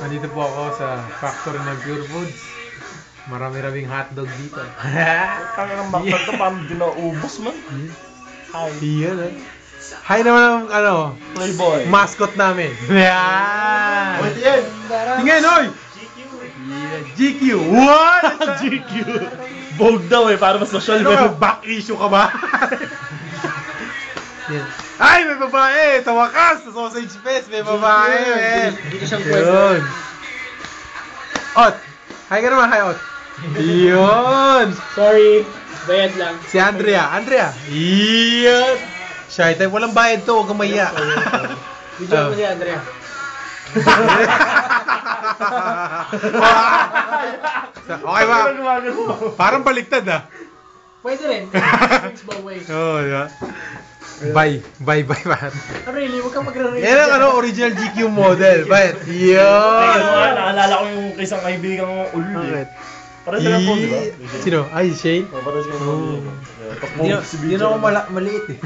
Nandito po ako sa factory ng Pure Foods. Marami-raming hotdog dito. Kaya ng bakal to, paano di naubos man? Hi. Iyan eh. Hi naman ang Playboy. mascot namin. Yan! Wait yan. Tingnan, oy! Yeah, GQ! What? GQ. Vogue daw eh, para mas social. Ano ka, back issue ka ba? Yan. Ay, may babae! Sa wakas! Sa Sausage Fest, may babae, men! Dito siyang pwede. Yun! Ot! Hi ka naman, hi, Ot! Yun! Sorry, bayad lang. Si Andrea. Andrea! Yun! Shy type. Walang bayad to, huwag kang mahiya. Video mo si Andrea. Okay ba? Parang baliktad ah. Pwede rin. It's both ways. Oo, diba? Bye. Bye, bye, bye. Really, huwag kang magre-rate. Yan ang original GQ model. Bakit? Ay, Yun! naalala ko yung isang kaibigan kong ulul eh. Bakit? Para sila po, di ba? Sino? Ay, Shane? Para sila po. Hindi na ako maliit eh.